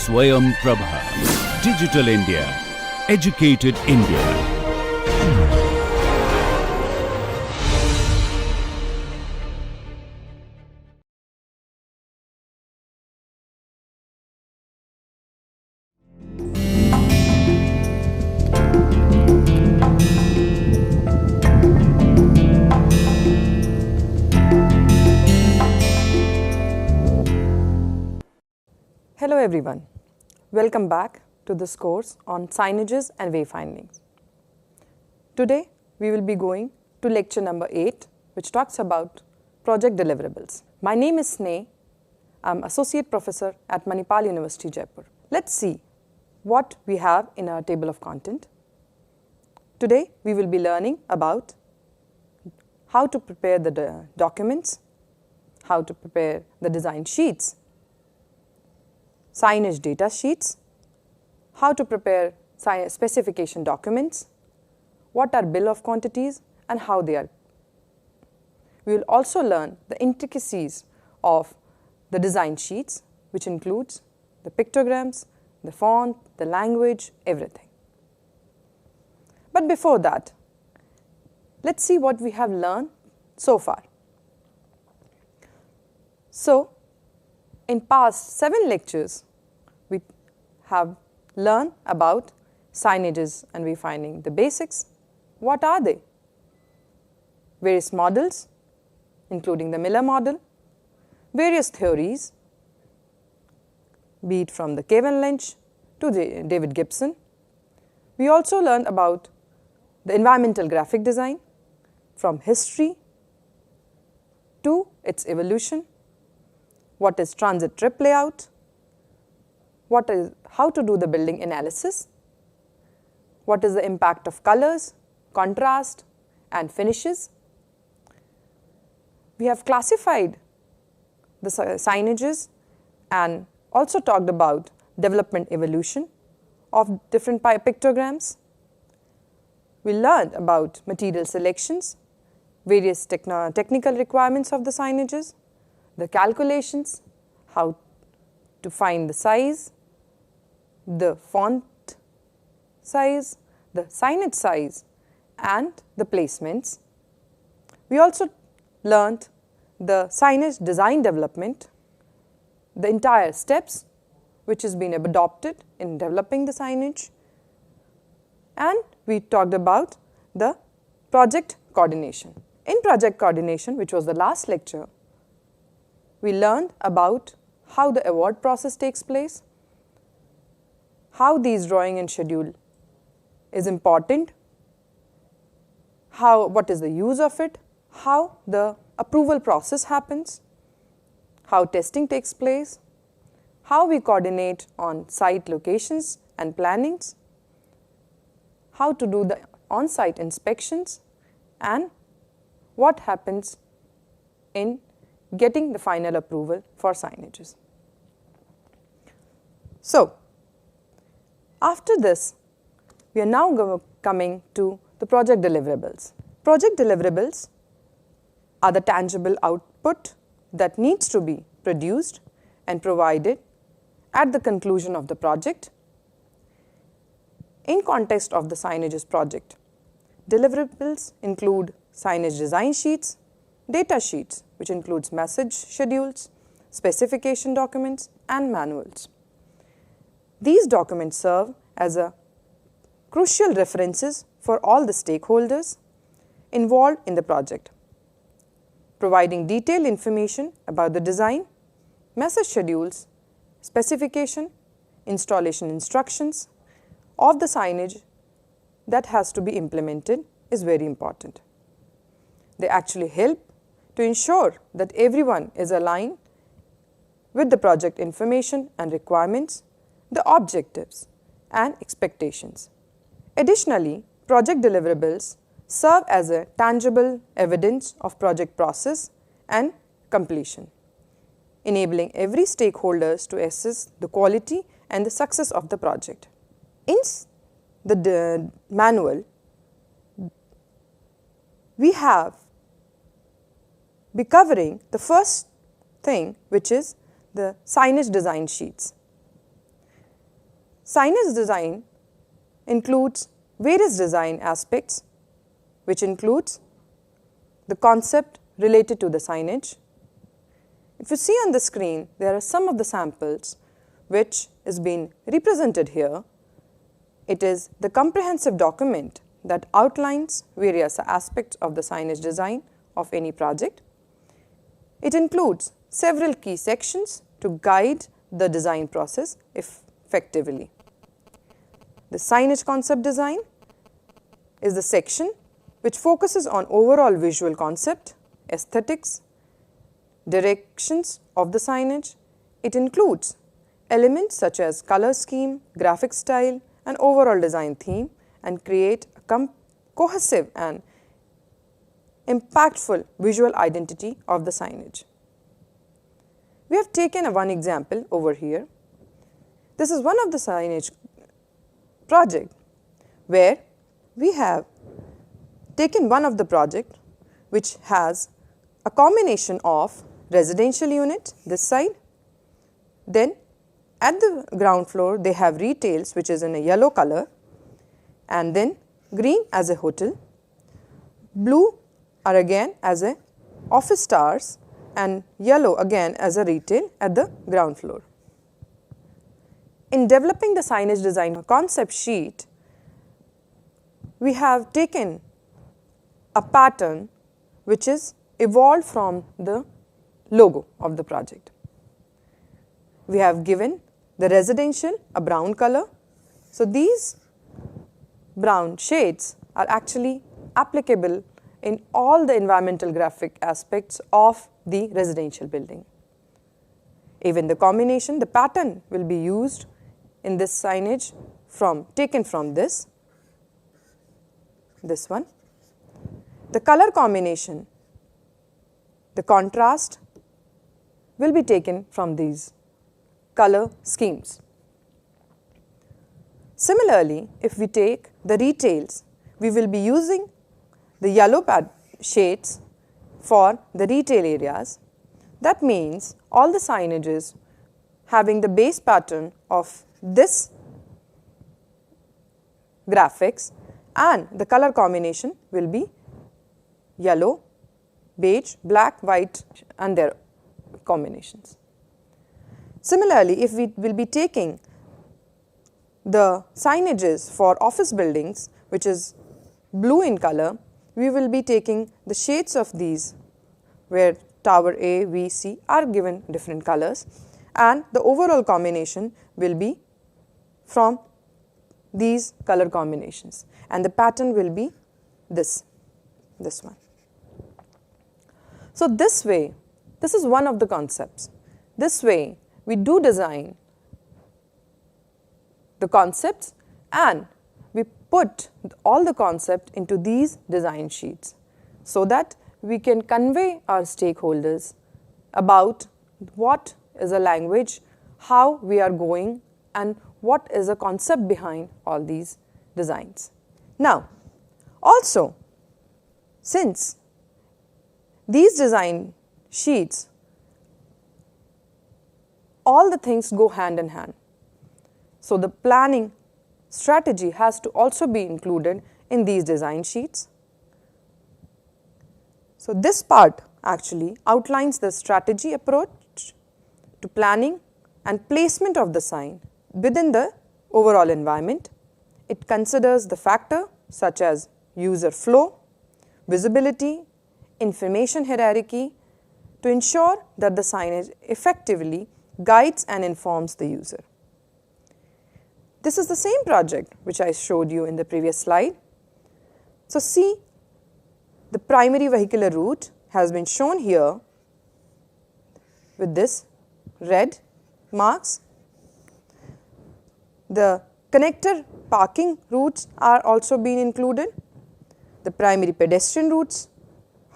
SwayamPrabha. Digital India. Educated India. Hello everyone, welcome back to this course on signages and wayfindings. Today we will be going to lecture number 8, which talks about project deliverables. My name is Sneh. I'm Associate Professor at Manipal University, Jaipur. Let's see what we have in our table of content. Today we will be learning about how to prepare the documents, how to prepare the design sheets, signage data sheets, how to prepare specification documents, what are bill of quantities and how they are. We will also learn the intricacies of the design sheets, which includes the pictograms, the font, the language, everything. But before that, let's see what we have learned so far. So, in past 7 lectures, we have learned about signages and wayfinding, the basics. What are they? Various models, including the Miller model, various theories, be it from the Kevin Lynch to David Gibson. We also learned about the environmental graphic design, from history to its evolution, what is transit trip layout, how to do the building analysis, what is the impact of colors, contrast and finishes. We have classified the signages and also talked about development evolution of different pictograms. We learned about material selections, various technical requirements of the signages, the calculations, how to find the size, the font size, the signage size and the placements. We also learned the signage design development, the entire steps which has been adopted in developing the signage, and we talked about the project coordination. In project coordination, which was the last lecture, we learned about how the award process takes place, how these drawing and schedule is important, what is the use of it, how the approval process happens, how testing takes place, how we coordinate on site locations and plannings, how to do the on-site inspections, and what happens in getting the final approval for signages. So, after this, we are now coming to the project deliverables. Project deliverables are the tangible output that needs to be produced and provided at the conclusion of the project. In context of the signages project, deliverables include signage design sheets, data sheets, which includes message schedules, specification documents and manuals. These documents serve as a crucial references for all the stakeholders involved in the project, providing detailed information about the design, message schedules, specification, installation instructions of the signage that has to be implemented is very important. They actually help to ensure that everyone is aligned with the project information and requirements, the objectives and expectations. Additionally, project deliverables serve as a tangible evidence of project process and completion, enabling every stakeholders to assess the quality and the success of the project. In the manual, we have be covering the first thing, which is the signage design sheets. Signage design includes various design aspects, which includes the concept related to the signage. If you see on the screen, there are some of the samples which is being represented here. It is the comprehensive document that outlines various aspects of the signage design of any project. It includes several key sections to guide the design process effectively. The signage concept design is the section which focuses on overall visual concept, aesthetics, directions of the signage. It includes elements such as color scheme, graphic style, and overall design theme, and create a cohesive and impactful visual identity of the signage. We have taken one example over here. This is one of the signage project where we have taken one of the project which has a combination of residential unit this side, then at the ground floor they have retails which is in a yellow color, and then green as a hotel, blue are again as a office towers, and yellow again as a retail at the ground floor. In developing the signage design concept sheet, we have taken a pattern which is evolved from the logo of the project. We have given the residential a brown color. So, these brown shades are actually applicable in all the environmental graphic aspects of the residential building. Even the combination, the pattern will be used in this signage taken from this one. The color combination, the contrast will be taken from these color schemes. Similarly, if we take the retails, we will be using the yellow shades for the retail areas. That means all the signages having the base pattern of this graphics, and the color combination will be yellow, beige, black, white, and their combinations. Similarly, if we will be taking the signages for office buildings, which is blue in color, we will be taking the shades of these where tower A, B, C are given different colors, and the overall combination will be from these color combinations, and the pattern will be this one. So, this way, this is one of the concepts. This way, we do design the concepts and we put all the concept into these design sheets so that we can convey our stakeholders about what is a language, how we are going, and what is a concept behind all these designs. Now, also, since these design sheets, all the things go hand in hand. So, the planning strategy has to also be included in these design sheets. So, this part actually outlines the strategy approach to planning and placement of the sign within the overall environment. It considers the factor such as user flow, visibility, information hierarchy to ensure that the signage effectively guides and informs the user. This is the same project which I showed you in the previous slide. So, see, the primary vehicular route has been shown here with this red marks. The connector parking routes are also being included. The primary pedestrian routes,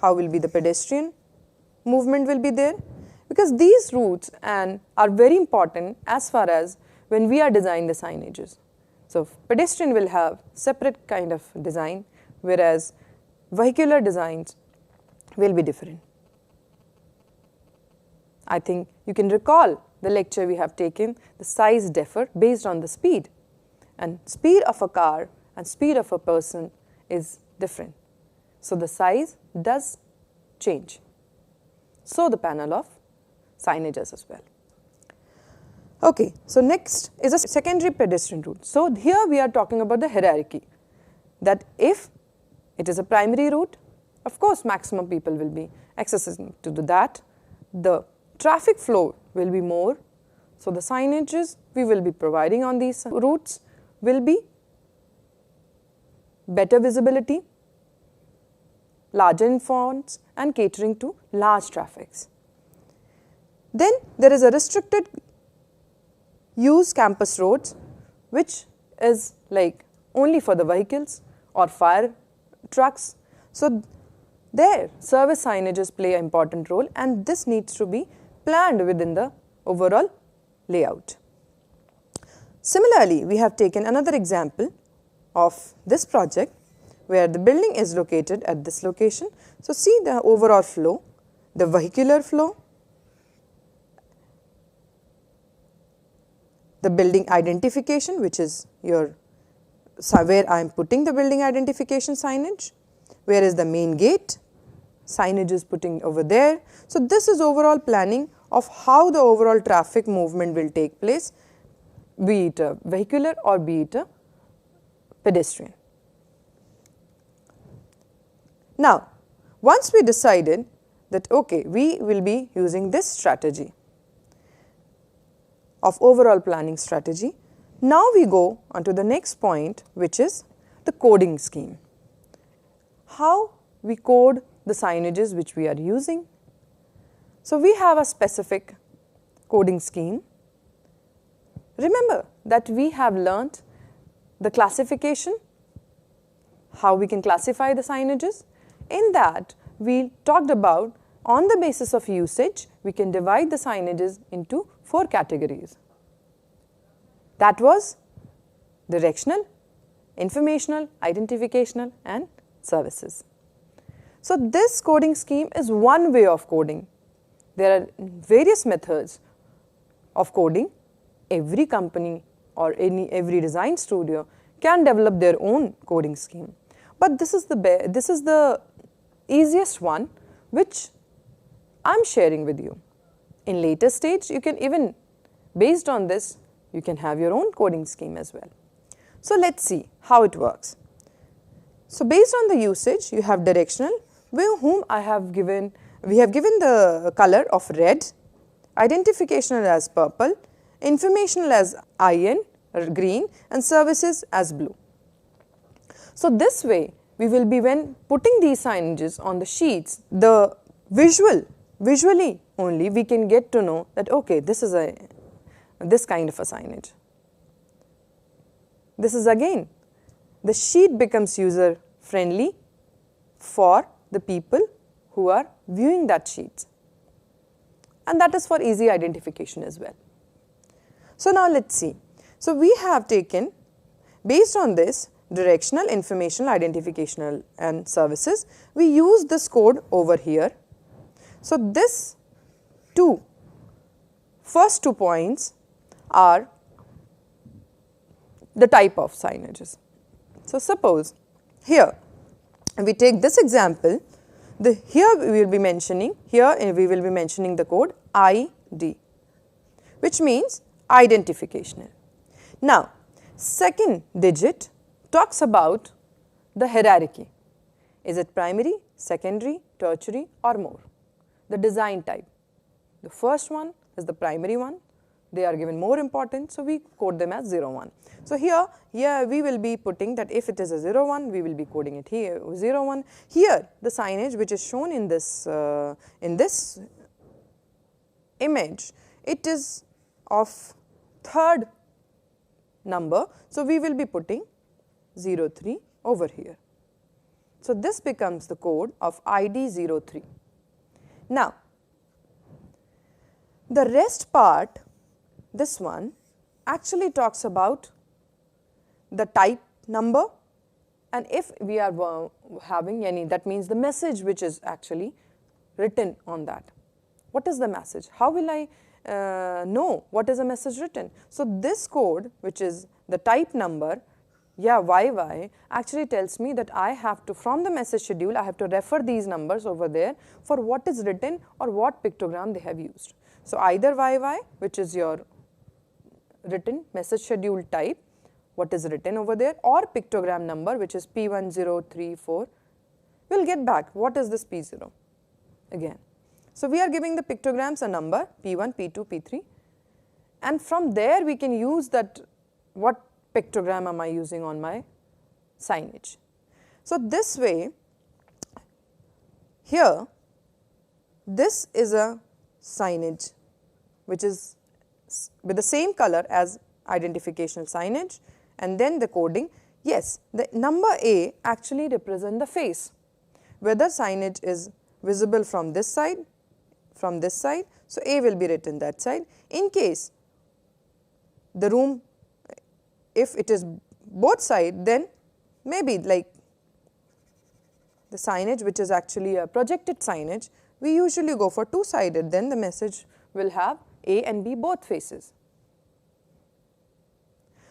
how will be the pedestrian movement will be there, because these routes are very important as far as when we are designing the signages. So, pedestrian will have separate kind of design, whereas vehicular designs will be different. I think you can recall the lecture we have taken, the size differ based on the speed. and speed of a car and speed of a person is different. So the size does change. So the panel of signages as well. Okay, so next is a secondary pedestrian route. So here we are talking about the hierarchy, that if it is a primary route, of course maximum people will be accessing to that. The traffic flow will be more. So the signages we will be providing on these routes will be better visibility, larger in fonts and catering to large traffics. Then there is a restricted use campus roads, which is like only for the vehicles or fire trucks. So there service signages play an important role, and this needs to be planned within the overall layout. Similarly, we have taken another example of this project where the building is located at this location. So see the overall flow, the vehicular flow, the building identification, which is your where I am putting the building identification signage, where is the main gate, signage is putting over there. So this is overall planning of how the overall traffic movement will take place, be it a vehicular or be it a pedestrian. Now, once we decided that okay, we will be using this strategy of overall planning strategy, now we go on to the next point, which is the coding scheme. How we code the signages which we are using. So we have a specific coding scheme. Remember that we have learnt the classification, how we can classify the signages. In that, we talked about on the basis of usage, we can divide the signages into 4 categories. That was directional, informational, identificational and services. So this coding scheme is one way of coding. There are various methods of coding. Every company or every design studio can develop their own coding scheme. But this is the easiest one which I am sharing with you. In later stage, you can even, based on this, you can have your own coding scheme as well. So let's see how it works. So based on the usage, you have directional, whom we have given the color of red, identificational as purple, informational as IN or green and services as blue. So this way, we will be, when putting these signages on the sheets, the visually only we can get to know that okay, this is this kind of a signage. This is again, the sheet becomes user friendly for the people who are viewing that sheet, and that is for easy identification as well. So now let's see. So we have taken, based on this, directional, informational, identificational and services, we use this code over here. So this first 2 points are the type of signages. So suppose here we take this example, here we will be mentioning the code ID, which means identificational. Now second digit talks about the hierarchy. Is it primary, secondary, tertiary or more? The design type. The first one is the primary one. They are given more importance, so we code them as 0, 1. So here we will be putting that if it is a 0, 1, we will be coding it here 0, 1. Here the signage which is shown in this image, it is of third number, so we will be putting 03 over here. So this becomes the code of ID 03. Now the rest part, this one actually talks about the type number, and if we are having any, that means the message which is actually written on that. What is the message? How will I know what is a message written? So this code, which is the type number, yeah, YY, actually tells me that I have to, from the message schedule, I have to refer these numbers over there for what is written or what pictogram they have used. So either YY, which is your written message schedule type, what is written over there, or pictogram number, which is P1034, we will get back what is this P0 again. So we are giving the pictograms a number P1, P2, P3, and from there we can use that what pictogram am I using on my signage. So this way, here this is a signage which is with the same color as identificational signage, and then the coding. Yes, the number A actually represents the face, whether signage is visible from this side, so A will be written that side. In case the room, if it is both side, then maybe like the signage which is actually a projected signage, we usually go for two-sided, then the message will have A and B both faces.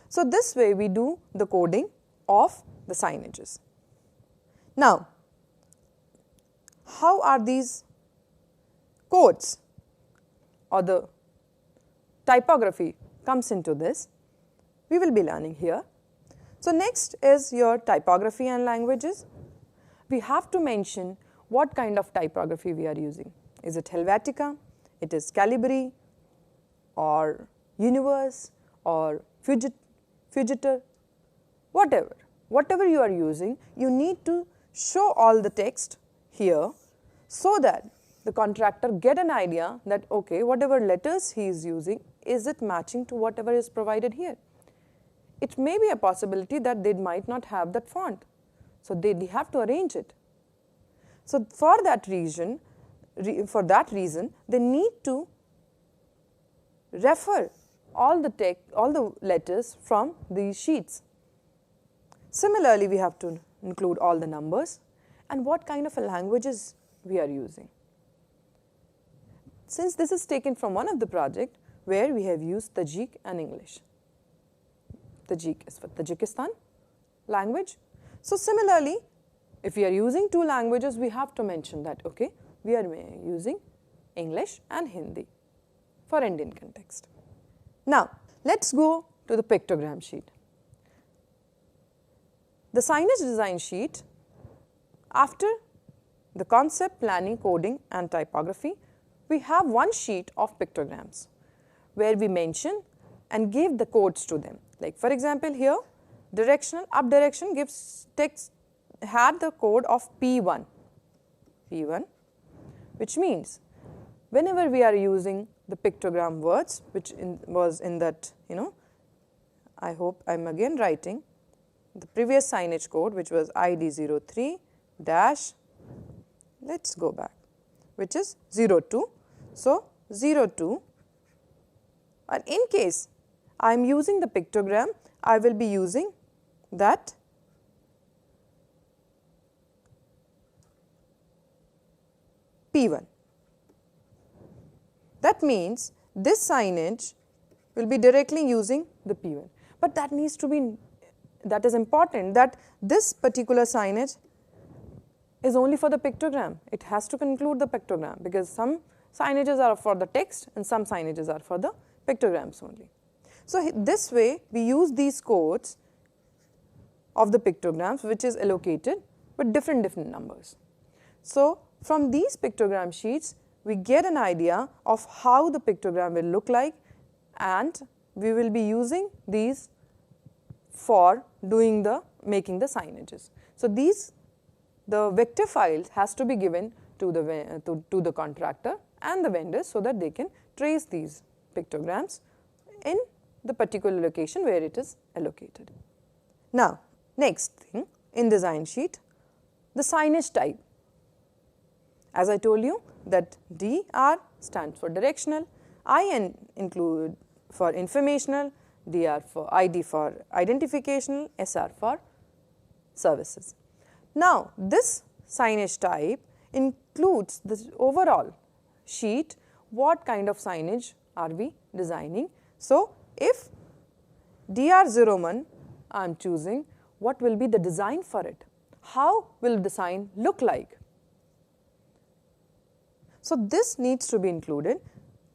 So this way we do the coding of the signages. Now, how are these codes or the typography comes into this? We will be learning here. So next is your typography and languages. We have to mention what kind of typography we are using. Is it Helvetica, it is Calibri, or Universe, or Fugitor, whatever you are using, you need to show all the text here so that the contractor get an idea that okay, whatever letters he is using, is it matching to whatever is provided here. It may be a possibility that they might not have that font, so they have to arrange it. So for that reason, they need to refer all the text, all the letters from these sheets. Similarly, we have to include all the numbers and what kind of languages we are using. Since this is taken from one of the project where we have used Tajik and English. Tajik is for Tajikistan language. So similarly, if we are using two languages, we have to mention that okay, we are using English and Hindi for Indian context. Now, let's go to the pictogram sheet. The signage design sheet, after the concept, planning, coding and typography, we have one sheet of pictograms where we mention and give the codes to them. Like for example, here directional, up direction gives text, had the code of P1, which means whenever we are using the pictogram words, which was in that, I hope I am again writing the previous signage code, which was ID03 dash, let's go back, which is 02. So 02, and in case I am using the pictogram, I will be using that P1. That means this signage will be directly using the P1, but that needs to be, that is important that this particular signage is only for the pictogram. It has to include the pictogram because some signages are for the text and some signages are for the pictograms only. So this way we use these codes of the pictograms which is allocated with different numbers. So from these pictogram sheets we get an idea of how the pictogram will look like, and we will be using these for doing making the signages. So the vector files has to be given to the contractor and the vendors so that they can trace these pictograms in the particular location where it is allocated. Now, next thing in design sheet, the signage type. As I told you that DR stands for directional, IN include for informational, DR for ID for identificational, SR for services. Now, this signage type includes this overall sheet, what kind of signage are we designing. So, if DR01, I am choosing what will be the design for it. How will the sign look like? So this needs to be included.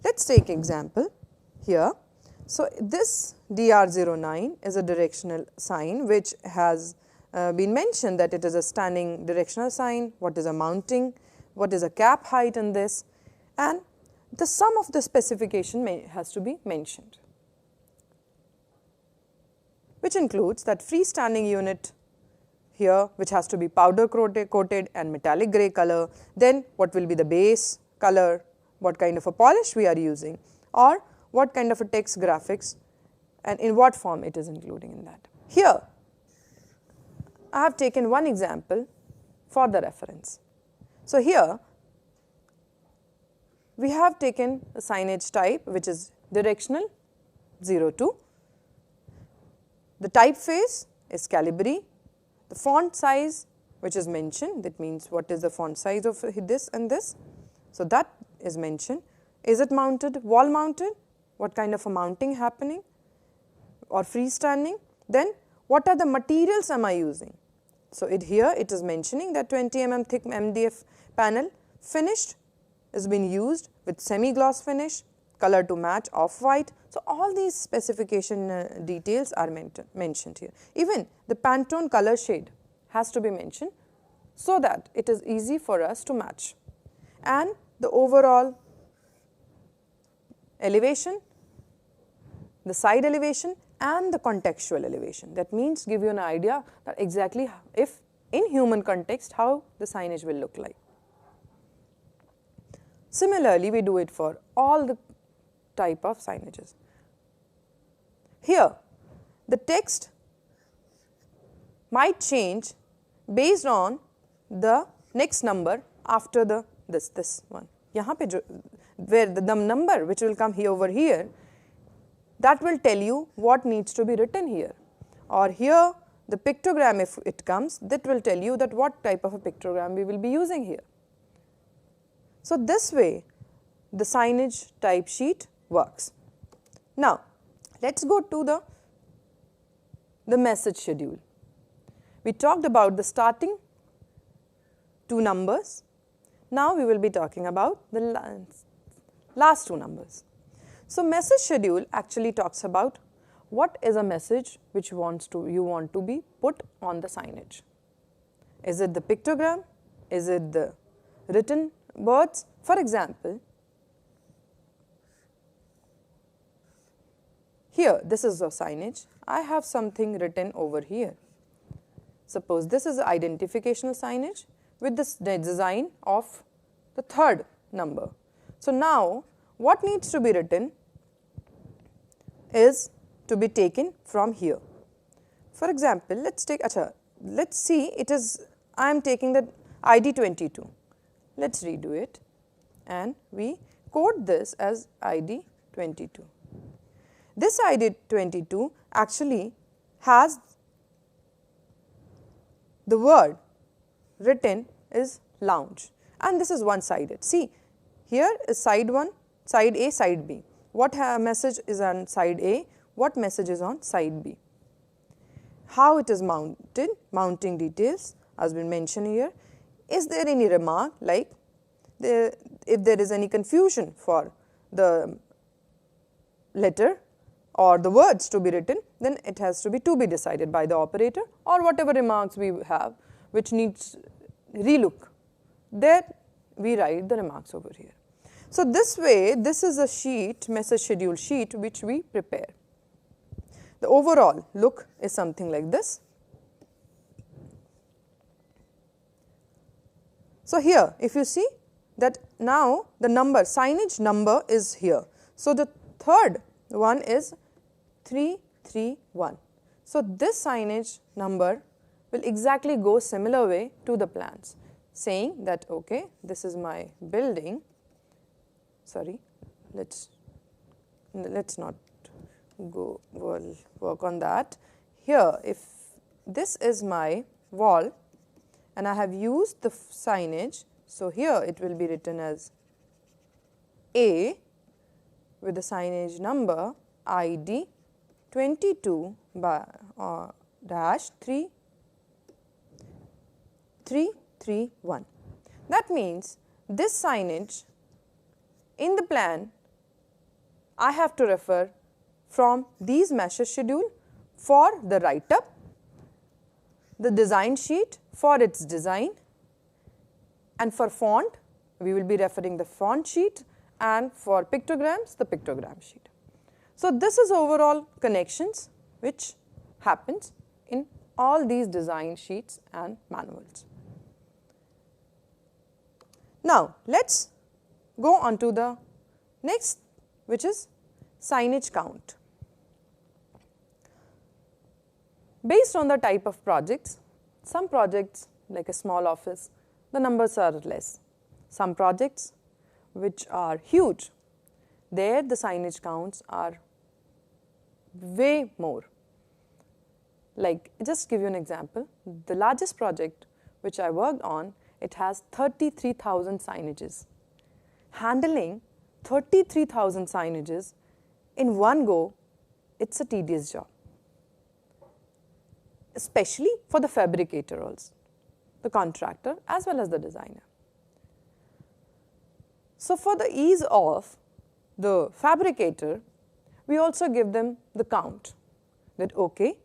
Let's take example here. So this DR09 is a directional sign which has been mentioned that it is a standing directional sign, what is a mounting, what is a cap height in this, and the sum of the specification has to be mentioned, which includes that freestanding unit here which has to be powder coated and metallic grey color, then what will be the base color, what kind of a polish we are using, or what kind of a text graphics and in what form it is including in that. Here I have taken one example for the reference. So here we have taken a signage type which is directional 02. The typeface is Calibri. The font size which is mentioned, that means what is the font size of this and this. So that is mentioned. Is it mounted, wall mounted? What kind of a mounting happening or freestanding? Then what are the materials am I using? So here it is mentioning that 20 mm thick MDF panel finished is being used with semi-gloss finish, color to match off-white. So all these specification details are mentioned here. Even the Pantone color shade has to be mentioned so that it is easy for us to match. And the overall elevation, the side elevation and the contextual elevation. That means give you an idea that exactly if in human context how the signage will look like. Similarly, we do it for all the type of signages. Here the text might change based on the next number after the this one. यहाँ पे जो where the number which will come here over here, that will tell you what needs to be written here, or here the pictogram if it comes, that will tell you that what type of a pictogram we will be using here. So this way the signage type sheet works. Now let's go to the message schedule. We talked about the starting two numbers. Now we will be talking about the last two numbers. So message schedule actually talks about what is a message which you want to be put on the signage. Is it the pictogram? Is it the written words? For example, here this is a signage. I have something written over here. Suppose this is identificational signage with this design of the third number. So now what needs to be written is to be taken from here. For example, let's see, it is, I am taking the ID 22. Let's redo it and we code this as ID 22. This ID 22 actually has the word written is lounge, and this is one sided. See, here is side 1, side A, side B. What message is on side A, what message is on side B. How it is mounted, mounting details has been mentioned here. Is there any remark like if there is any confusion for the letter or the words to be written, then it has to be decided by the operator, or whatever remarks we have which needs relook, there we write the remarks over here. So this way, this is a sheet, message schedule sheet, which we prepare. The overall look is something like this. So here if you see that now the number, signage number is here. So the third one is 331. So this signage number will exactly go similar way to the plans, saying that okay, this is my building. Sorry, let's not go work on that. Here, if this is my wall and I have used the signage, so here it will be written as A with the signage number ID 22 by dash 3331. That means this signage in the plan I have to refer from these message schedule for the write-up, the design sheet for its design, and for font we will be referring the font sheet, and for pictograms the pictogram sheet. So this is overall connections which happens in all these design sheets and manuals. Now let's go on to the next, which is signage count. Based on the type of projects, some projects like a small office, the numbers are less. Some projects which are huge, there the signage counts are way more. Like, just give you an example, the largest project which I worked on, it has 33,000 signages. Handling 33,000 signages in one go, it's a tedious job, especially for the fabricator also, the contractor as well as the designer. So for the ease of the fabricator, we also give them the count, that okay,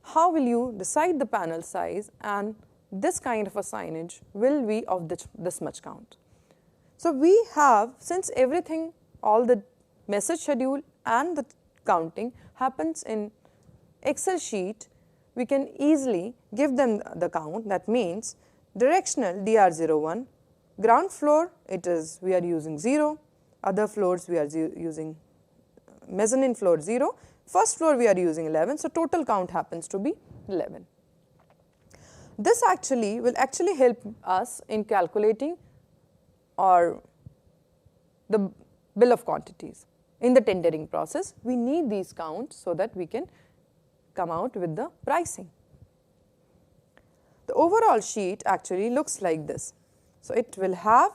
how will you decide the panel size, and this kind of a signage will be of this much count. So we have, since everything, all the message schedule and the counting happens in Excel sheet, we can easily give them the count. That means directional DR01, ground floor we are using 0, other floors we are using mezzanine floor 0, first floor we are using 11, so total count happens to be 11. This will actually help us in calculating or the bill of quantities. In the tendering process, we need these counts so that we can come out with the pricing. The overall sheet actually looks like this. So it will have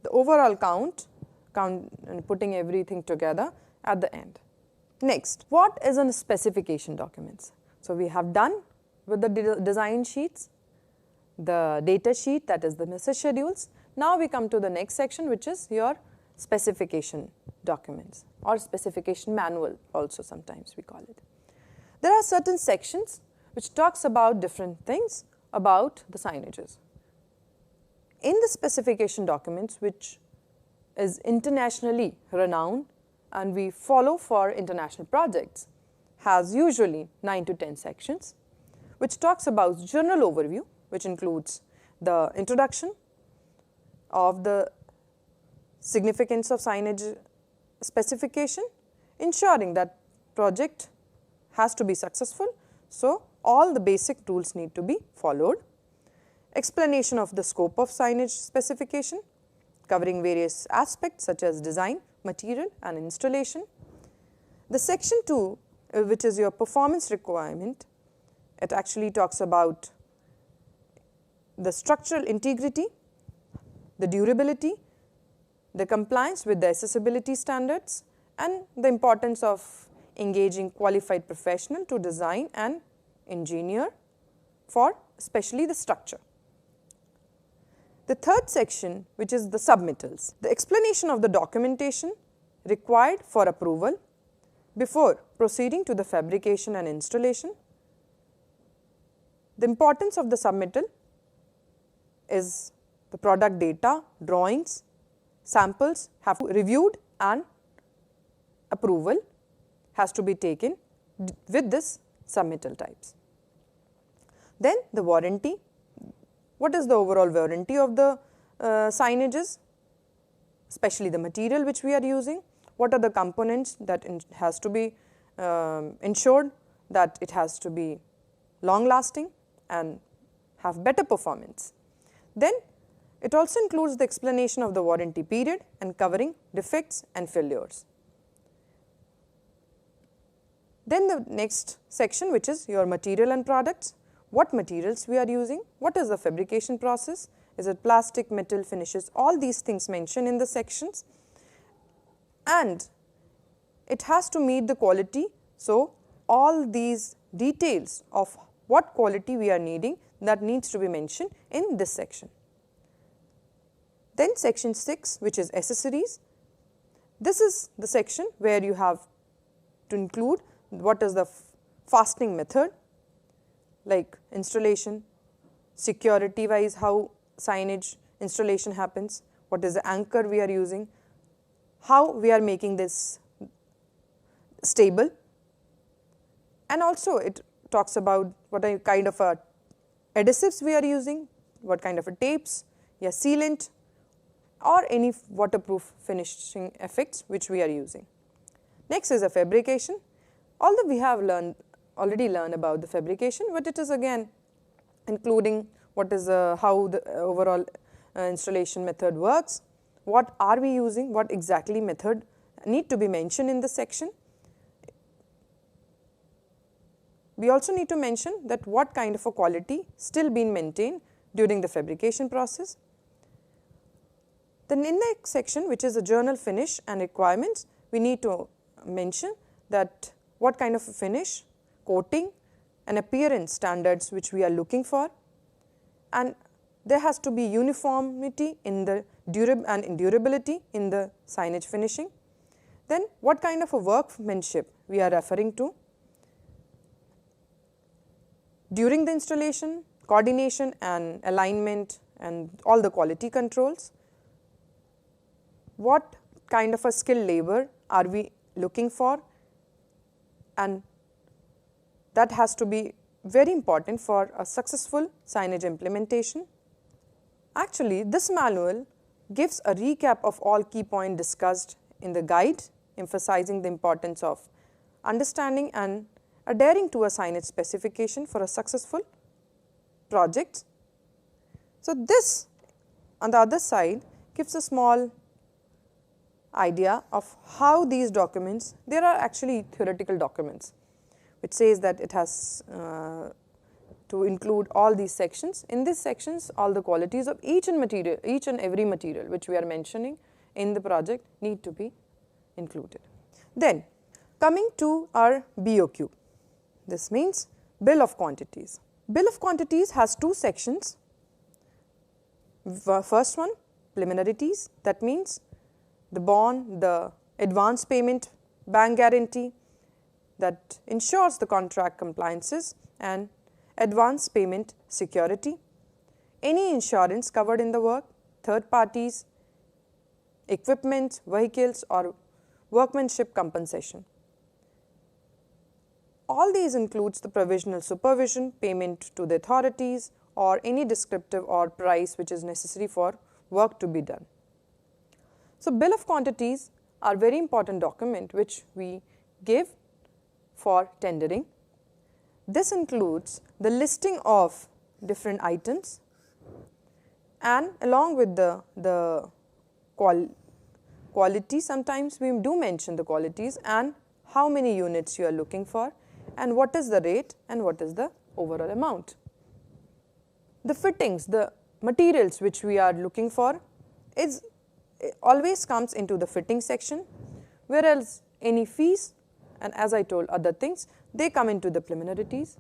the overall count and putting everything together at the end. Next, what is a specification documents? So we have done with the design sheets, the data sheet, that is the message schedules. Now we come to the next section, which is your specification documents or specification manual also sometimes we call it. There are certain sections which talks about different things about the signages. In the specification documents, which is internationally renowned and we follow for international projects, has usually 9 to 10 sections, which talks about general overview, which includes the introduction of the significance of signage specification, ensuring that project has to be successful, so all the basic rules need to be followed. Explanation of the scope of signage specification, covering various aspects such as design, material and installation. The section 2, which is your performance requirement, it actually talks about the structural integrity, the durability, the compliance with the accessibility standards, and the importance of engaging qualified professional to design and engineer for especially the structure. The third section, which is the submittals, the explanation of the documentation required for approval before proceeding to the fabrication and installation. The importance of the submittal is the product data, drawings, samples have to be reviewed and approval has to be taken with this submittal types. Then the warranty. What is the overall warranty of the signages, especially the material which we are using? What are the components that has to be ensured that it has to be long lasting and have better performance? Then it also includes the explanation of the warranty period and covering defects and failures. Then the next section, which is your material and products. What materials we are using, what is the fabrication process, is it plastic, metal, finishes, all these things mentioned in the sections, and it has to meet the quality. So all these details of what quality we are needing, that needs to be mentioned in this section. Then section 6, which is accessories. This is the section where you have to include what is the fastening method, like installation, security wise how signage installation happens, what is the anchor we are using, how we are making this stable, and also it talks about what are kind of adhesives we are using, what kind of a tapes, yeah, sealant or any waterproof finishing effects which we are using. Next is a fabrication. Although we have already learned about the fabrication, but it is again including what is how the overall installation method works, what are we using, what exactly method need to be mentioned in this section. We also need to mention that what kind of a quality still being maintained during the fabrication process. Then in the next section, which is the journal finish and requirements, we need to mention that what kind of a finish, coating and appearance standards which we are looking for, and there has to be uniformity in the durability in the signage finishing. Then what kind of a workmanship we are referring to during the installation, coordination and alignment and all the quality controls. What kind of a skilled labor are we looking for, and that has to be very important for a successful signage implementation. Actually, this manual gives a recap of all key points discussed in the guide, emphasizing the importance of understanding and adhering to a signage specification for a successful project. So this on the other side gives a small idea of how these documents, there are actually theoretical documents which says that it has to include all these sections. In these sections, all the qualities of each and every material which we are mentioning in the project need to be included. Then coming to our BOQ, this means bill of quantities. Bill of quantities has two sections. First one, preliminarities, that means the bond, the advance payment, bank guarantee that ensures the contract compliances, and advance payment security, any insurance covered in the work, third parties, equipment, vehicles or workmanship compensation. All these includes the provisional supervision, payment to the authorities or any descriptive or price which is necessary for work to be done. So bill of quantities are very important document which we give for tendering. This includes the listing of different items and along with the quality, sometimes we do mention the qualities and how many units you are looking for and what is the rate and what is the overall amount. The fittings, the materials which we are looking for is always comes into the fitting section, whereas any fees and as I told other things, they come into the preliminarities.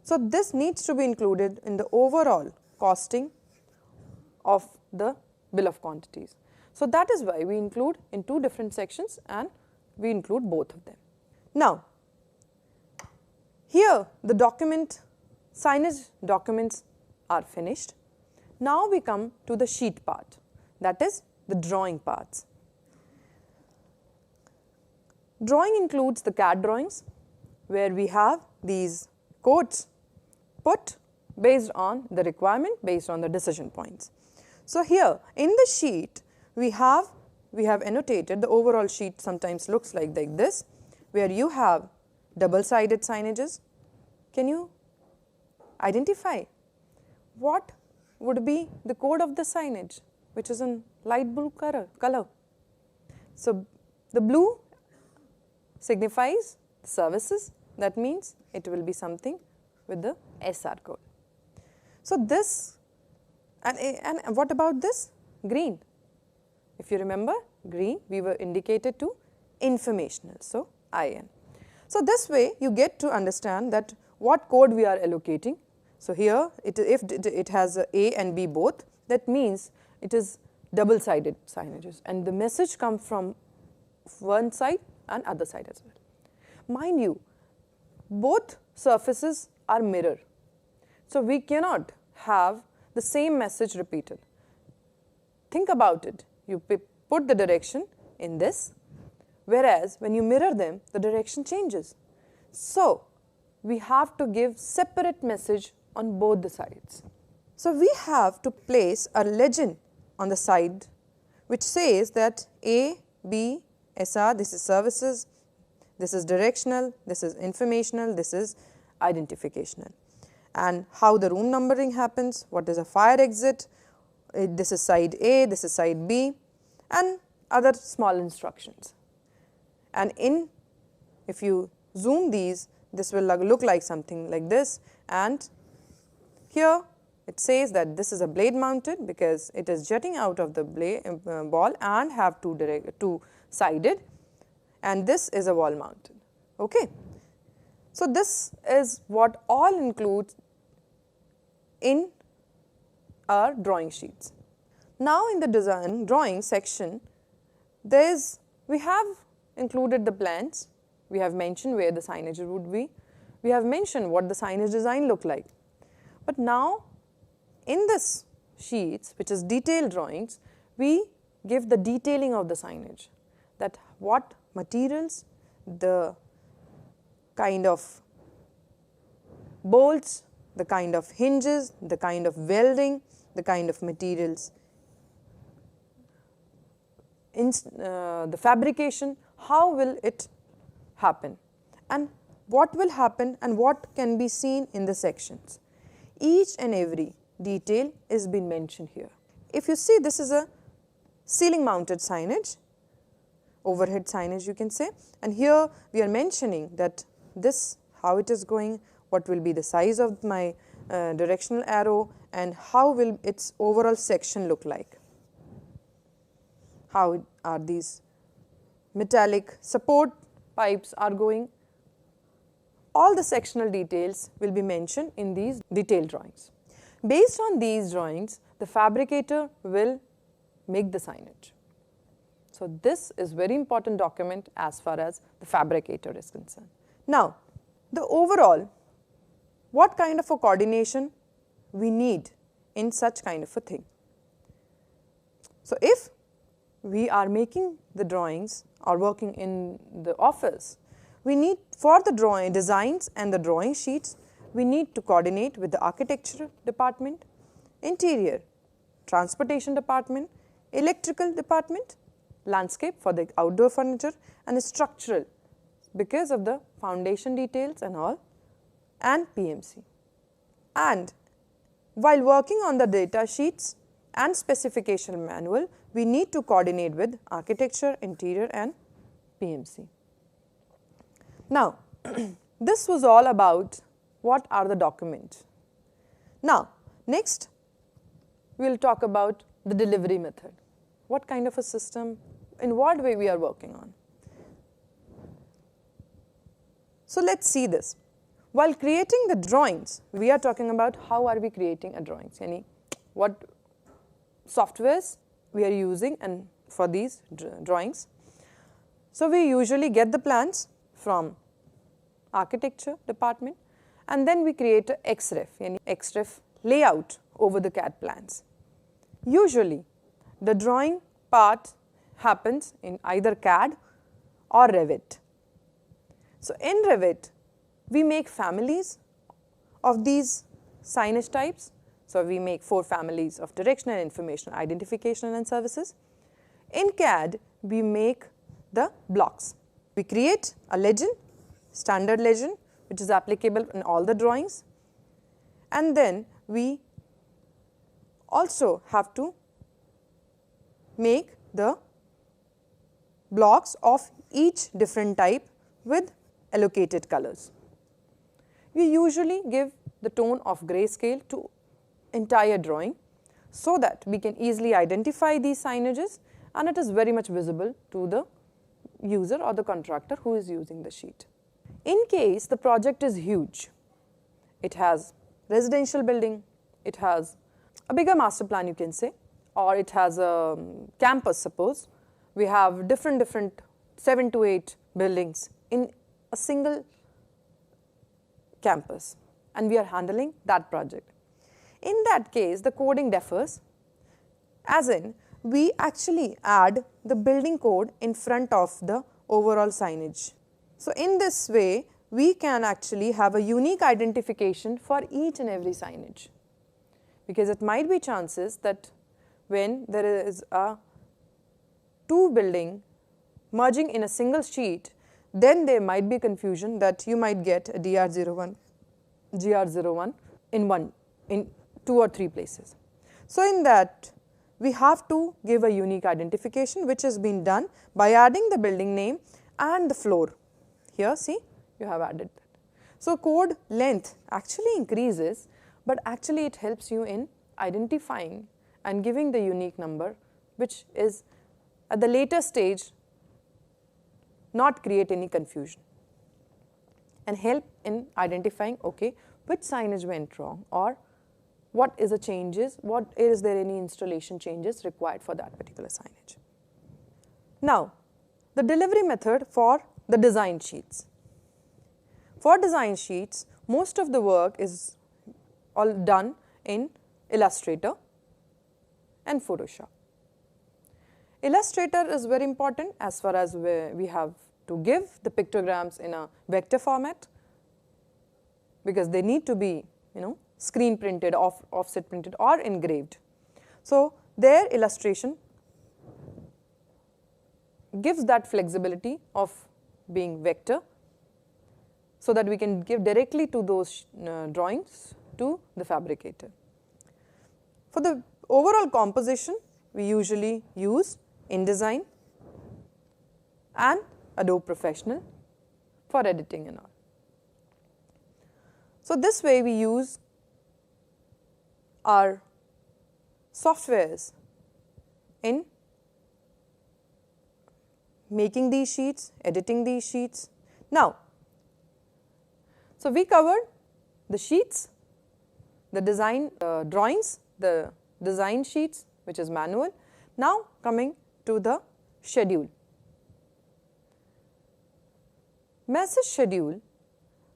So this needs to be included in the overall costing of the bill of quantities. So that is why we include in two different sections and we include both of them. Now, here the signage documents are finished. Now we come to the sheet part, that is the drawing parts. Drawing includes the CAD drawings where we have these codes put based on the requirement, based on the decision points. So here in the sheet we have annotated the overall sheet sometimes looks like this, where you have double-sided signages. Can you identify what would be the code of the signage which is in light blue color? So the blue signifies services, that means it will be something with the SR code. So this and what about this green? If you remember green, we were indicated to informational, so IN. So this way you get to understand that what code we are allocating. So here if it has A and B both, that means it is double-sided signages, and the message comes from one side and other side as well. Mind you, both surfaces are mirror, so we cannot have the same message repeated. Think about it. You put the direction in this, whereas when you mirror them, the direction changes. So we have to give separate message on both the sides. So we have to place a legend on the side which says that A, B, SR, this is services, this is directional, this is informational, this is identificational. And how the room numbering happens, what is a fire exit, this is side A, this is side B, and other small instructions. And if you zoom these, this will look like something like this, and here it says that this is a blade mounted because it is jutting out of the ball and have two sided, and this is a wall mounted. Okay. So this is what all includes in our drawing sheets. Now in the design drawing section, we have included the plans, we have mentioned where the signage would be, we have mentioned what the signage design look like. But now in this sheets, which is detailed drawings, we give the detailing of the signage, that what materials, the kind of bolts, the kind of hinges, the kind of welding, the kind of materials, the fabrication, how will it happen, and what will happen and what can be seen in the sections. Each and every detail is been mentioned here. If you see, this is a ceiling mounted signage, overhead signage you can say, and here we are mentioning that this, how it is going, what will be the size of my directional arrow, and how will its overall section look like. How are these metallic support pipes are going. All the sectional details will be mentioned in these detailed drawings. Based on these drawings, the fabricator will make the signage. So this is very important document as far as the fabricator is concerned. Now, the overall, what kind of a coordination we need in such kind of a thing. So if we are making the drawings or working in the office, we need, for the drawing designs and the drawing sheets, we need to coordinate with the architecture department, interior, transportation department, electrical department, landscape for the outdoor furniture, and the structural because of the foundation details and all, and PMC. And while working on the data sheets and specification manual, we need to coordinate with architecture, interior, and PMC. Now, this was all about what are the documents. Now, next we will talk about the delivery method. What kind of a system, in what way we are working on. So let's see this. While creating the drawings, we are talking about how are we creating a drawings, yani what softwares we are using and for these drawings. So we usually get the plans from architecture department, and then we create a XREF, yani XREF layout over the CAD plans. Usually the drawing part happens in either CAD or Revit. So in Revit, we make families of these signage types. So we make 4 families of directional, information, identification, and services. In CAD, we make the blocks. We create a legend, standard legend, which is applicable in all the drawings. And then we also have to make the blocks of each different type with allocated colors. We usually give the tone of grayscale to entire drawing so that we can easily identify these signages, and it is very much visible to the user or the contractor who is using the sheet. In case the project is huge, it has residential building, it has a bigger master plan you can say, or it has a campus suppose, we have different 7 to 8 buildings in a single campus and we are handling that project. In that case, the coding differs, as in we actually add the building code in front of the overall signage. So in this way, we can actually have a unique identification for each and every signage, because it might be chances that when there is a two building merging in a single sheet, then there might be confusion that you might get a DR01, GR01 in 2 or 3 places. So in that, we have to give a unique identification, which has been done by adding the building name and the floor. Here see, you have added that. So code length actually increases, but actually it helps you in identifying and giving the unique number, which is at the later stage not create any confusion and help in identifying, okay, which signage went wrong, or what is the changes, what is there any installation changes required for that particular signage. Now, the delivery method for the design sheets. For design sheets, most of the work is all done in Illustrator and Photoshop. Illustrator is very important as far as we have to give the pictograms in a vector format, because they need to be, screen printed, offset printed or engraved. So their illustration gives that flexibility of being vector, so that we can give directly to those drawings to the fabricator. For the overall composition, we usually use InDesign and Adobe Professional for editing and all. So this way we use our softwares in making these sheets, editing these sheets. Now, so we covered the sheets, the design drawings, the design sheets, which is manual. Now coming to the schedule. Message schedule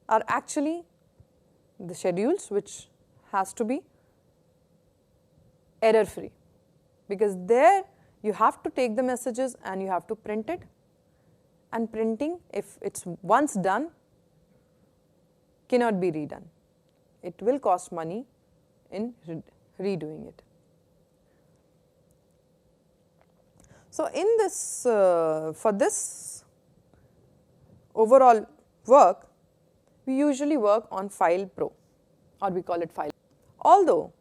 are actually the schedules which has to be error free, because there you have to take the messages and you have to print it, and printing, if it's once done, cannot be redone. It will cost money in redoing it. So in this, for this overall work, we usually work on File Pro, or we call it File. Although,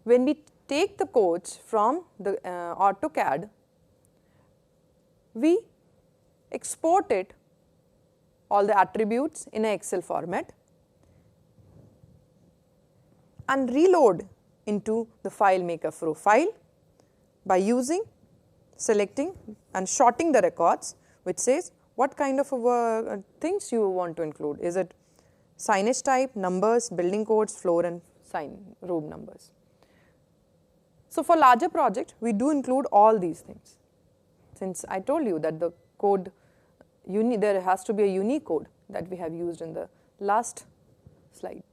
when we take the codes from the AutoCAD, we export it, all the attributes in an Excel format, and reload into the FileMaker profile by selecting and sorting the records, which says what kind of things you want to include. Is it signage type, numbers, building codes, floor and room numbers. So for larger project, we do include all these things. Since I told you that the code, there has to be a unique code that we have used in the last slide.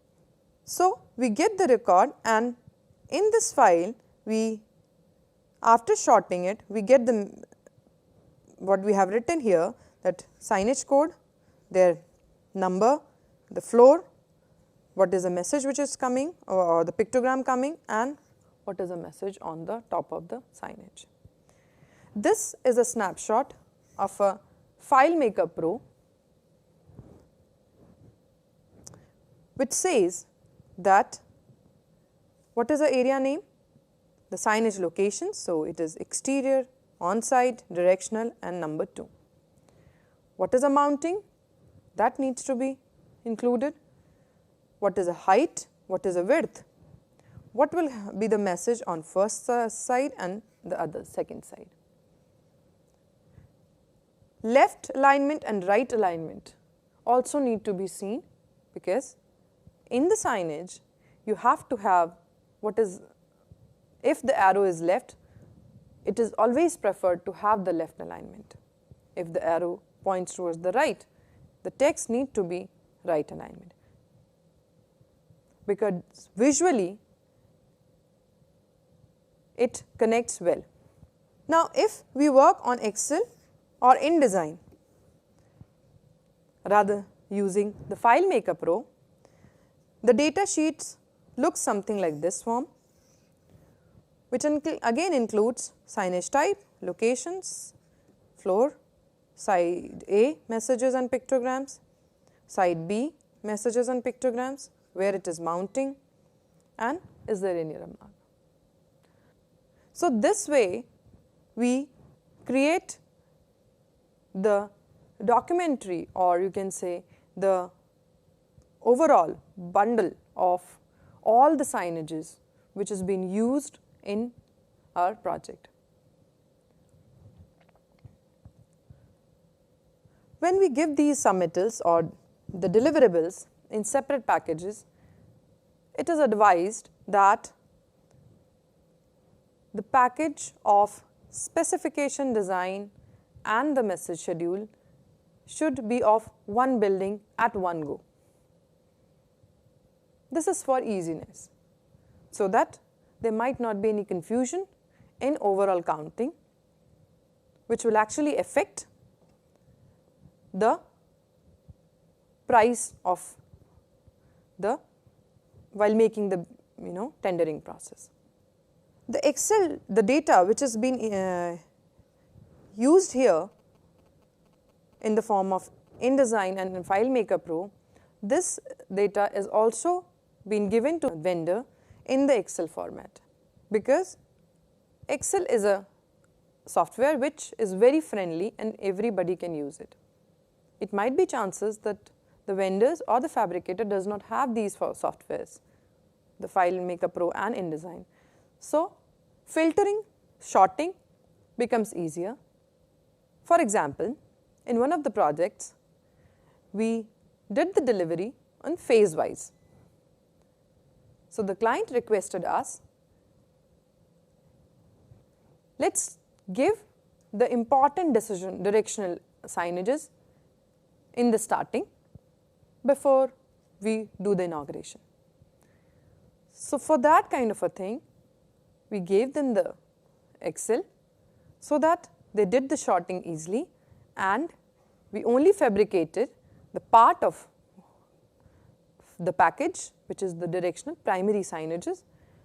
So we get the record, and in this file, after sorting it, we get what we have written here, that signage code, their number, the floor, what is the message which is coming, or the pictogram coming, and what is the message on the top of the signage. This is a snapshot of a FileMaker Pro, which says that what is the area name, the signage location, so it is exterior, on-site, directional and number 2. What is the mounting? That needs to be included. What is the height? What is the width? What will be the message on first side and the other second side? Left alignment and right alignment also need to be seen, because in the signage you have to have what is, if the arrow is left, it is always preferred to have the left alignment. If the arrow points towards the right, the text need to be right alignment, because visually it connects well. Now, if we work on Excel or InDesign, rather using the FileMaker Pro, the data sheets look something like this form, which again includes signage type, locations, floor, side A messages and pictograms, side B messages and pictograms, where it is mounting, and is there any remark. So, this way we create the documentary, or you can say the overall bundle of all the signages which has been used in our project. When we give these submittals or the deliverables in separate packages, it is advised that the package of specification design and the message schedule should be of one building at one go. This is for easiness, so that there might not be any confusion in overall counting, which will actually affect the price of the, while making the tendering process. The Excel, the data which has been used here in the form of InDesign and in FileMaker Pro, this data is also been given to vendor in the Excel format, because Excel is a software which is very friendly and everybody can use it. It might be chances that the vendors or the fabricator does not have these softwares, the FileMaker Pro and InDesign. So, filtering, sorting becomes easier. For example, in one of the projects, we did the delivery on phase wise. So, the client requested us, let's give the important directional signages in the starting before we do the inauguration. So, for that kind of a thing, we gave them the Excel so that they did the sorting easily, and we only fabricated the part of the package which is the directional primary signages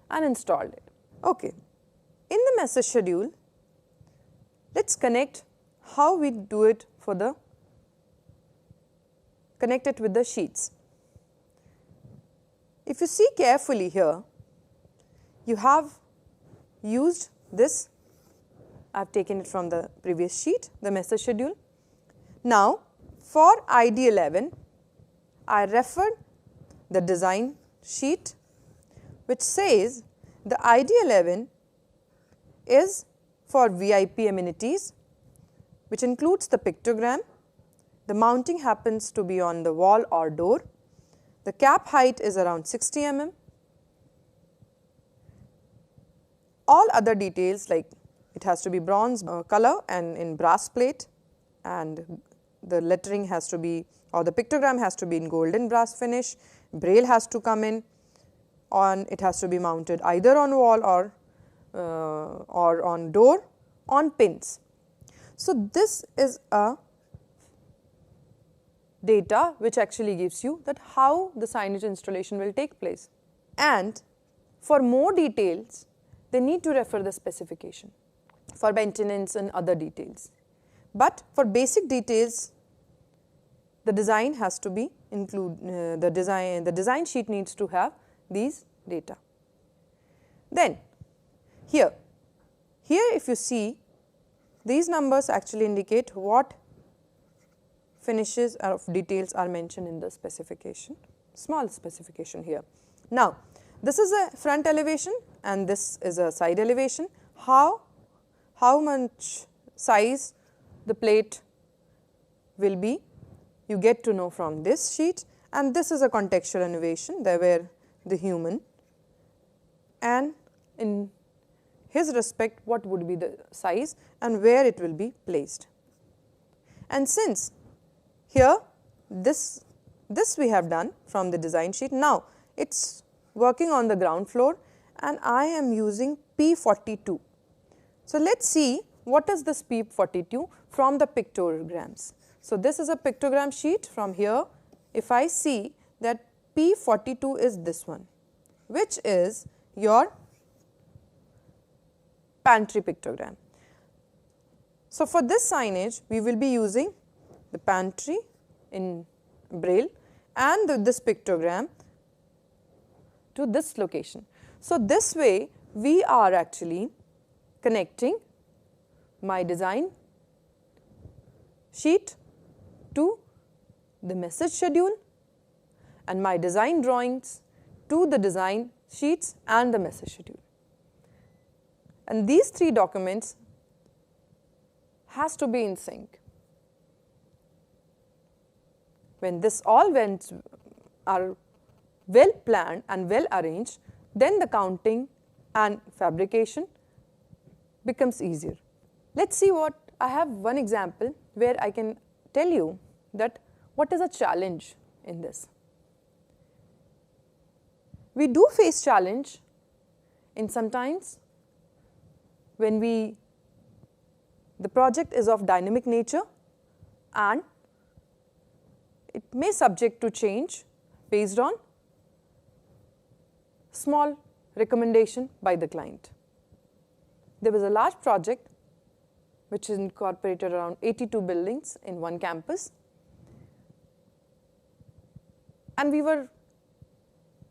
and installed it. Okay. In the message schedule, let's connect how we do it for the, connect it with the sheets. If you see carefully here, you have used this, I have taken it from the previous sheet, the message schedule. Now, for ID 11, I referred the design sheet which says the ID 11 is for VIP amenities, which includes the pictogram. The mounting happens to be on the wall or door. The cap height is around 60 mm. All other details, like it has to be bronze color and in brass plate, and the lettering has to be, or the pictogram has to be in golden brass finish. Braille has to come in on, it has to be mounted either on wall or on door on pins. So, this is a data which actually gives you that how the signage installation will take place, and for more details they need to refer the specification for maintenance and other details. But for basic details, the design has to be the design sheet needs to have these data. Then here if you see, these numbers actually indicate what finishes of details are mentioned in the specification, small specification here. Now, this is a front elevation and this is a side elevation. How much size the plate will be you get to know from this sheet, and this is a contextual innovation there where the human, and in his respect what would be the size and where it will be placed. And since here this we have done from the design sheet, now it is working on the ground floor and I am using P42. So, let us see what is this P42 from the pictograms. So, this is a pictogram sheet. From here if I see that P42 is this one, which is your pantry pictogram. So, for this signage we will be using the pantry in braille and this pictogram to this location. So, this way we are actually connecting my design sheet to the message schedule and my design drawings to the design sheets and the message schedule. And these three documents has to be in sync. When this all are well planned and well arranged, then the counting and fabrication becomes easier. Let us see what I have one example where I can tell you that what is a challenge in this. We do face challenge in sometimes when the project is of dynamic nature and it may subject to change based on small recommendation by the client. There was a large project which incorporated around 82 buildings in one campus, and we were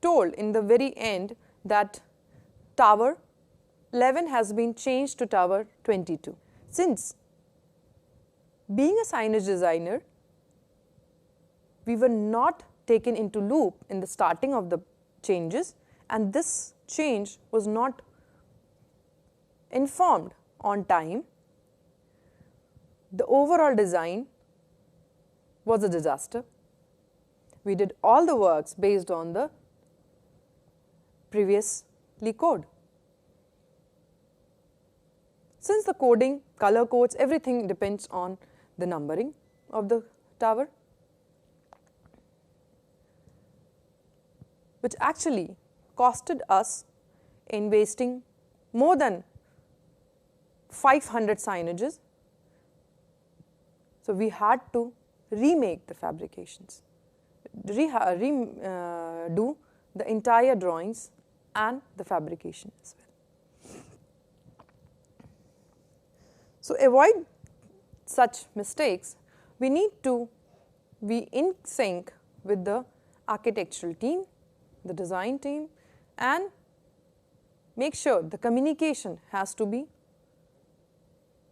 told in the very end that tower 11 has been changed to tower 22. Since being a signage designer, we were not taken into loop in the starting of the changes, and this change was not informed on time. The overall design was a disaster. We did all the works based on the previously code. Since the coding, color codes, everything depends on the numbering of the tower, which actually costed us in wasting more than 500 signages. So, we had to remake the fabrications, do the entire drawings and the fabrication as well. So, avoid such mistakes, we need to be in sync with the architectural team, the design team, and make sure the communication has to be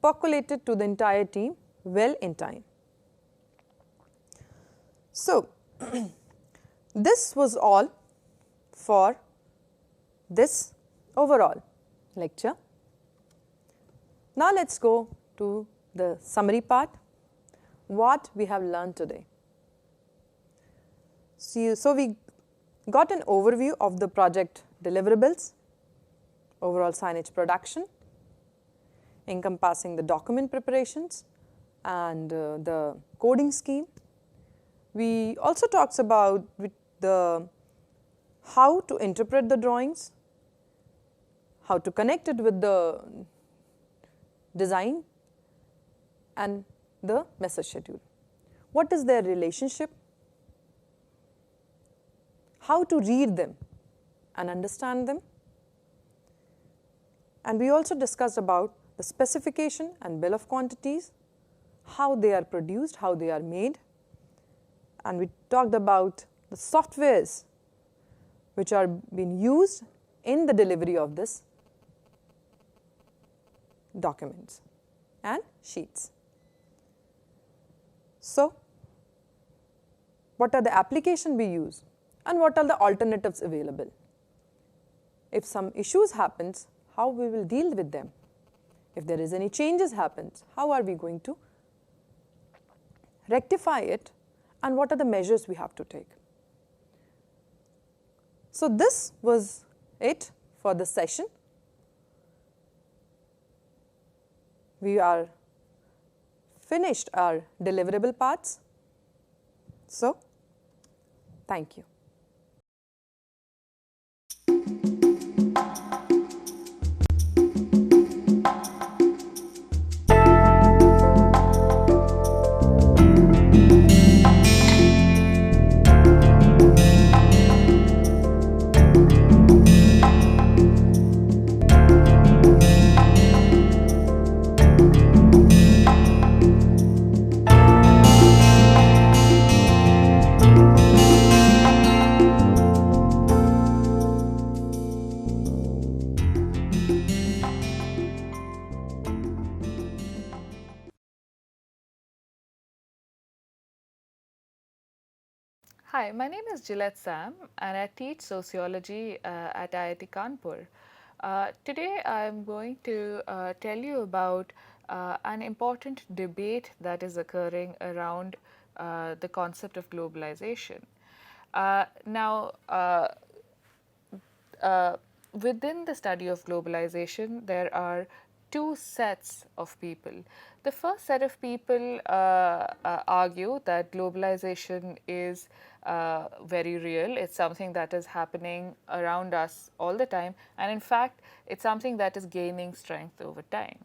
percolated to the entire team well in time. So, this was all for this overall lecture. Now, let us go to the summary part, what we have learned today. So, we got an overview of the project deliverables, overall signage production, encompassing the document preparations and the coding scheme. We also talked about how to interpret the drawings, how to connect it with the design and the message schedule. What is their relationship? How to read them and understand them. And we also discussed about the specification and bill of quantities, how they are produced, how they are made. And we talked about the softwares which are being used in the delivery of this documents and sheets. So, what are the applications we use and what are the alternatives available? If some issues happens, how we will deal with them? If there is any changes happens, how are we going to rectify it and what are the measures we have to take. So this was it for this session. We are finished our deliverable parts. So, thank you. Hi, my name is Gillette Sam and I teach sociology at IIT Kanpur. Today I am going to tell you about an important debate that is occurring around the concept of globalization. Now, uh, within the study of globalization, there are two sets of people. The first set of people argue that globalization is very real. It's something that is happening around us all the time, and in fact, it's something that is gaining strength over time.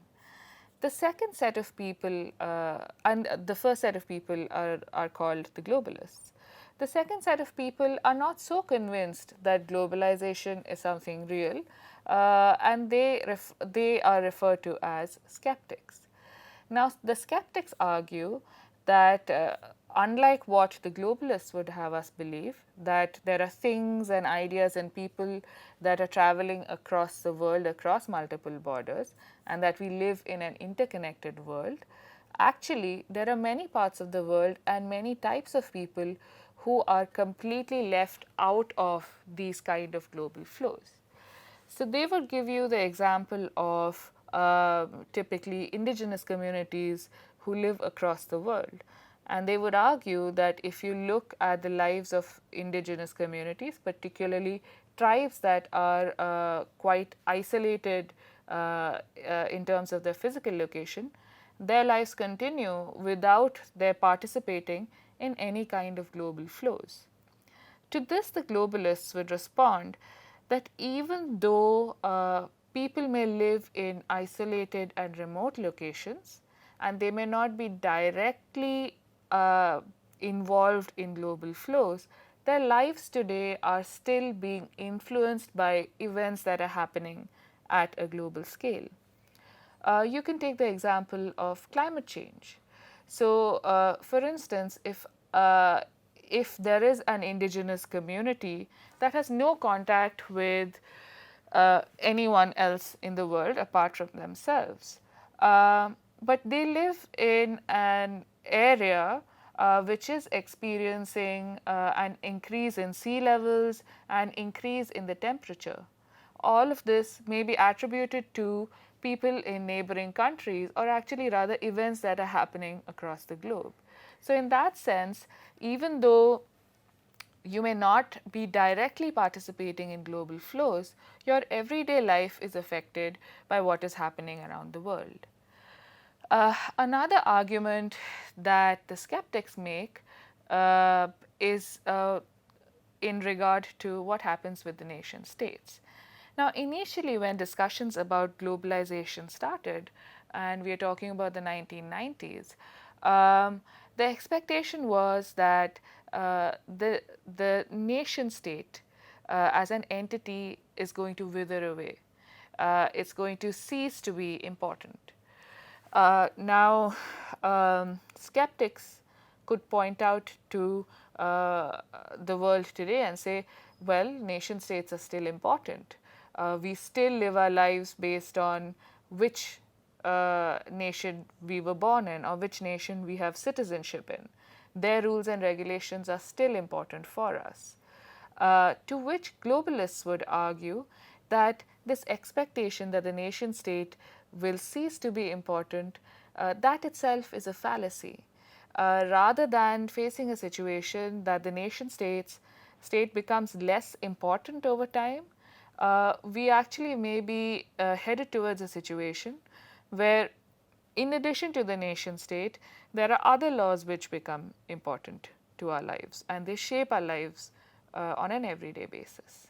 The second set of people, and the first set of people are called the globalists. The second set of people are not so convinced that globalization is something real, and they are referred to as skeptics. Now, the skeptics argue that unlike what the globalists would have us believe, that there are things and ideas and people that are traveling across the world, across multiple borders, and that we live in an interconnected world, actually, there are many parts of the world and many types of people who are completely left out of these kind of global flows. So they would give you the example of typically indigenous communities who live across the world. And they would argue that if you look at the lives of indigenous communities, particularly tribes that are quite isolated in terms of their physical location, their lives continue without their participating in any kind of global flows. To this, the globalists would respond that even though people may live in isolated and remote locations and they may not be directly involved in global flows, their lives today are still being influenced by events that are happening at a global scale. You can take the example of climate change. So, for instance, if there is an indigenous community that has no contact with anyone else in the world apart from themselves, but they live in an area which is experiencing an increase in sea levels and increase in the temperature. All of this may be attributed to people in neighboring countries, or actually rather events that are happening across the globe. So in that sense, even though you may not be directly participating in global flows, your everyday life is affected by what is happening around the world. Another argument that the skeptics make is in regard to what happens with the nation states. Now, initially, when discussions about globalization started, and we are talking about the 1990s, the expectation was that the nation state as an entity is going to wither away. It's going to cease to be important. Now, skeptics could point out to the world today and say, well, nation states are still important. We still live our lives based on which nation we were born in or which nation we have citizenship in. Their rules and regulations are still important for us. To which globalists would argue that this expectation that the nation state will cease to be important, that itself is a fallacy. rather than facing a situation that the state becomes less important over time, we actually may be headed towards a situation where, in addition to the nation state, there are other laws which become important to our lives, and they shape our lives on an everyday basis.